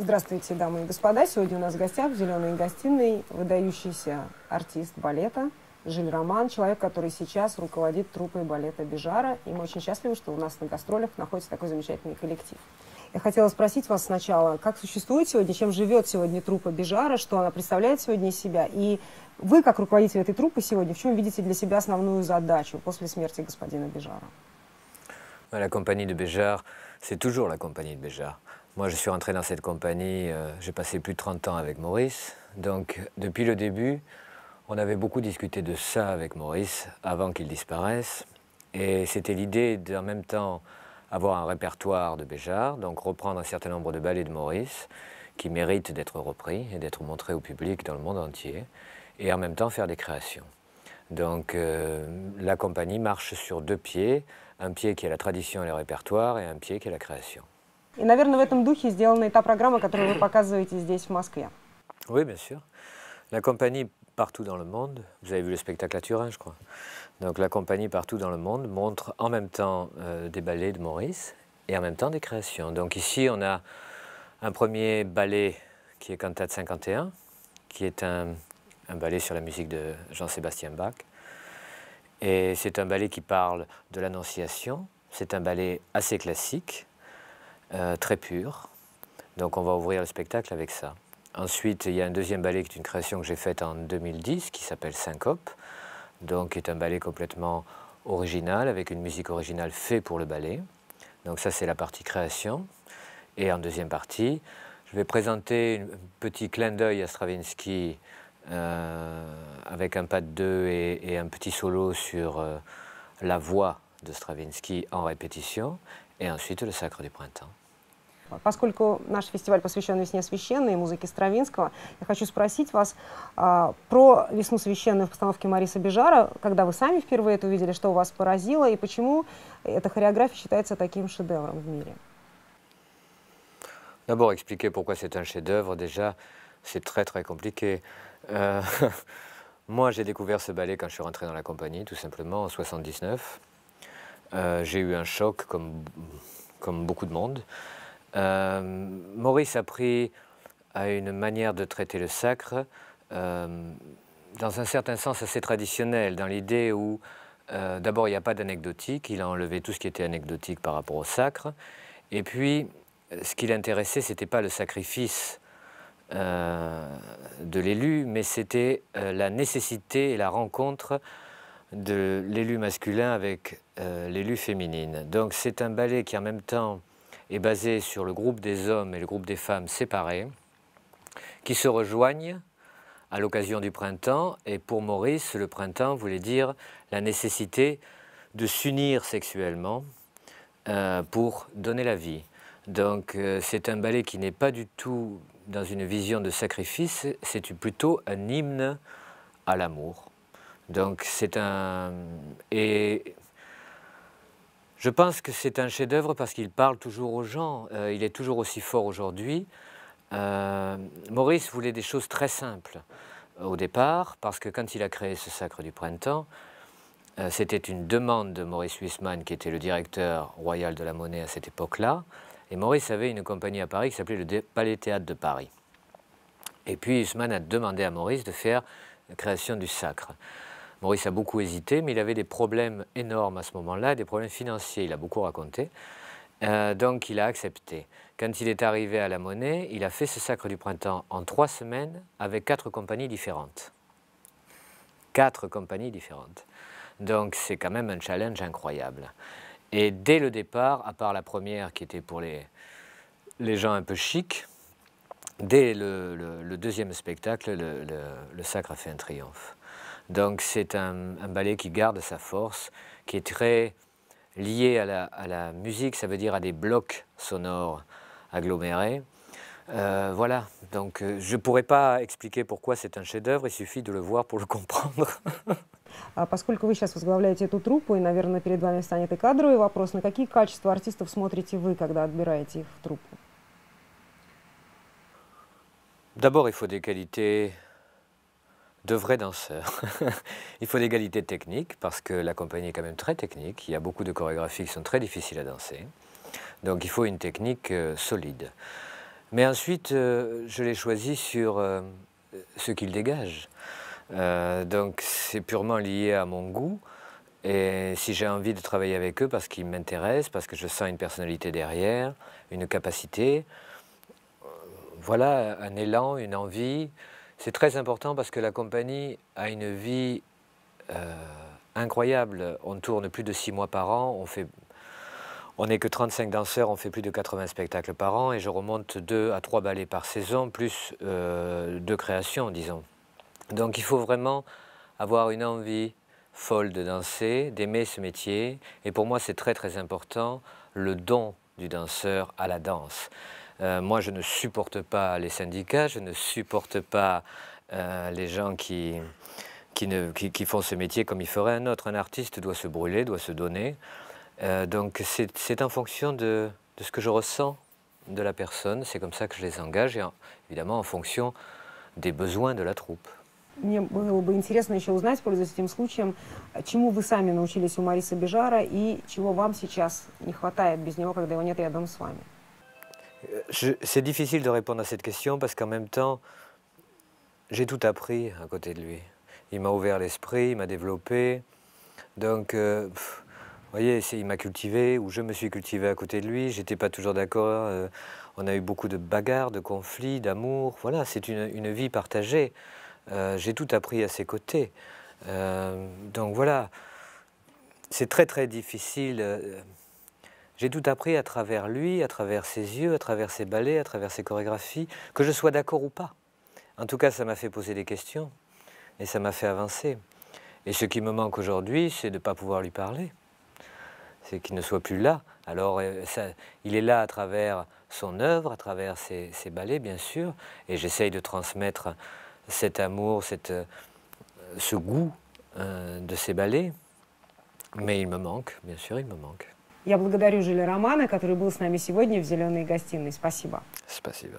Здравствуйте, дамы и господа. Сегодня у нас в гостях в «Зеленой гостиной» выдающийся артист балета Жиль Роман, человек, который сейчас руководит труппой балета Бежара. И мы очень счастливы, что у нас на гастролях находится такой замечательный коллектив. Я хотела спросить вас сначала, как существует сегодня, чем живет сегодня труппа Бежара, что она представляет сегодня из себя, и вы, как руководитель этой труппы сегодня, в чем видите для себя основную задачу после смерти господина Бежара? La compagnie de Béjart, c'est toujours la compagnie de Béjart. Moi, je suis rentré dans cette compagnie, j'ai passé plus de 30 ans avec Maurice. Donc, depuis le début, on avait beaucoup discuté de ça avec Maurice avant qu'il disparaisse. Et c'était l'idée d'en même temps avoir un répertoire de Béjart, donc reprendre un certain nombre de ballets de Maurice qui méritent d'être repris et d'être montrés au public dans le monde entier, et en même temps faire des créations. Donc, la compagnie marche sur deux pieds. Un pied qui est la tradition et le répertoire, et un pied qui est la création. И, наверное, в этом духе сделана и та программа, которую вы показываете здесь, в Москве. Oui, bien sûr. La compagnie partout dans le monde, vous avez vu le spectacle à Turin, je crois. Donc la compagnie partout dans le monde montre en même temps des ballets de Maurice et en même temps des créations. Donc ici, on a un premier ballet qui est Cantate 51, qui est un ballet sur la musique de Jean-Sébastien Bach. Et c'est un ballet qui parle de l'Annonciation. C'est un ballet assez classique, très pur. Donc on va ouvrir le spectacle avec ça. Ensuite, il y a un deuxième ballet qui est une création que j'ai faite en 2010, qui s'appelle Syncope. Donc qui est un ballet complètement original, avec une musique originale faite pour le ballet. Donc ça, c'est la partie création. Et en deuxième partie, je vais présenter un petit clin d'œil à Stravinsky, avec un pas de deux et un petit solo sur la voix de Stravinsky en répétition, et ensuite le Sacre du Printemps. Поскольку наш фестиваль посвящен «Весне священной» и музыке Стравинского, я хочу спросить вас про «Весну священную» в постановке Мариса Бежара, когда вы сами впервые это увидели, что вас поразило, и почему эта хореография считается таким шедевром в мире? D'abord, expliquer pourquoi c'est un chef-d'œuvre, déjà, c'est très compliqué. Moi, j'ai découvert ce ballet quand je suis rentré dans la compagnie, tout simplement, en 79. J'ai eu un choc, comme beaucoup de monde. Maurice a pris à une manière de traiter le sacre, dans un certain sens assez traditionnel, dans l'idée où, d'abord, il n'y a pas d'anecdotique, il a enlevé tout ce qui était anecdotique par rapport au sacre, et puis, ce qui l'intéressait, ce n'était pas le sacrifice de l'élu, mais c'était la nécessité et la rencontre de l'élu masculin avec l'élu féminine. Donc c'est un ballet qui en même temps est basé sur le groupe des hommes et le groupe des femmes séparés, qui se rejoignent à l'occasion du printemps, et pour Maurice, le printemps voulait dire la nécessité de s'unir sexuellement pour donner la vie. Donc c'est un ballet qui n'est pas du tout dans une vision de sacrifice, c'est plutôt un hymne à l'amour. Donc c'est un... Et je pense que c'est un chef-d'œuvre parce qu'il parle toujours aux gens, il est toujours aussi fort aujourd'hui. Maurice voulait des choses très simples au départ, parce que quand il a créé ce Sacre du Printemps, c'était une demande de Maurice Huisman, qui était le directeur royal de la Monnaie à cette époque-là. Et Maurice avait une compagnie à Paris qui s'appelait le Palais Théâtre de Paris. Et puis Huisman a demandé à Maurice de faire la création du Sacre. Maurice a beaucoup hésité, mais il avait des problèmes énormes à ce moment-là, des problèmes financiers, il a beaucoup raconté. Donc il a accepté. Quand il est arrivé à la Monnaie, il a fait ce Sacre du Printemps en 3 semaines avec 4 compagnies différentes. 4 compagnies différentes. Donc c'est quand même un challenge incroyable. Et dès le départ, à part la première qui était pour les gens un peu chics, dès le deuxième spectacle, le Sacre a fait un triomphe. Donc c'est un ballet qui garde sa force, qui est très lié à la musique, ça veut dire à des blocs sonores agglomérés. Voilà, donc je ne pourrais pas expliquer pourquoi c'est un chef-d'œuvre, il suffit de le voir pour le comprendre. Поскольку вы сейчас возглавляете эту труппу, и, наверное, перед вами встанет и кадровый вопрос, на какие качества артистов смотрите вы, когда отбираете их в труппу? D'abord, il faut des qualités de vrais danseurs. Il faut des qualités techniques, parce que la compagnie est quand même très technique. Il y a beaucoup de chorégraphies qui sont très difficiles à danser. Donc il faut une technique solide. Mais ensuite, je l'ai choisi sur ce qu'il dégage. Donc c'est purement lié à mon goût. Et si j'ai envie de travailler avec eux parce qu'ils m'intéressent, parce que je sens une personnalité derrière, une capacité, voilà, un élan, une envie. C'est très important parce que la compagnie a une vie incroyable. On tourne plus de 6 mois par an, on n'est que 35 danseurs, on fait plus de 80 spectacles par an et je remonte 2 à 3 ballets par saison, plus 2 créations, disons. Donc il faut vraiment avoir une envie folle de danser, d'aimer ce métier. Et pour moi, c'est très très important, le don du danseur à la danse. Moi, je ne supporte pas les syndicats, je ne supporte pas les gens qui font ce métier comme il ferait un autre. Un artiste doit se brûler, doit se donner. Donc c'est en fonction de ce que je ressens de la personne, c'est comme ça que je les engage, et évidemment en fonction des besoins de la troupe. Мне было бы интересно еще узнать, пользуясь этим случаем, чему вы сами научились у Мариса Бежара и чего вам сейчас не хватает без него, когда его нет рядом с вами. C'est difficile de répondre à cette question parce qu'en même temps, j'ai tout appris à côté de lui. Il m'a ouvert l'esprit, il m'a développé. Donc, vous voyez, il m'a cultivé ou je me suis cultivé à côté de lui. J'étais pas toujours d'accord. On a eu beaucoup de bagarres, de conflits, d'amour. Voilà, c'est une vie partagée. J'ai tout appris à ses côtés. Donc voilà, c'est très très difficile. J'ai tout appris à travers lui, à travers ses yeux, à travers ses ballets, à travers ses chorégraphies, que je sois d'accord ou pas. En tout cas, ça m'a fait poser des questions et ça m'a fait avancer. Et ce qui me manque aujourd'hui, c'est de ne pas pouvoir lui parler. C'est qu'il ne soit plus là. Alors, il est là à travers son œuvre, à travers ses ballets, bien sûr, et j'essaye de transmettre cet amour, ce goût de ces ballets. Mais il me manque, bien sûr, il me manque. Я благодарю Жиля Романа, который был с нами сегодня в «Зеленой гостиной». Спасибо. Спасибо.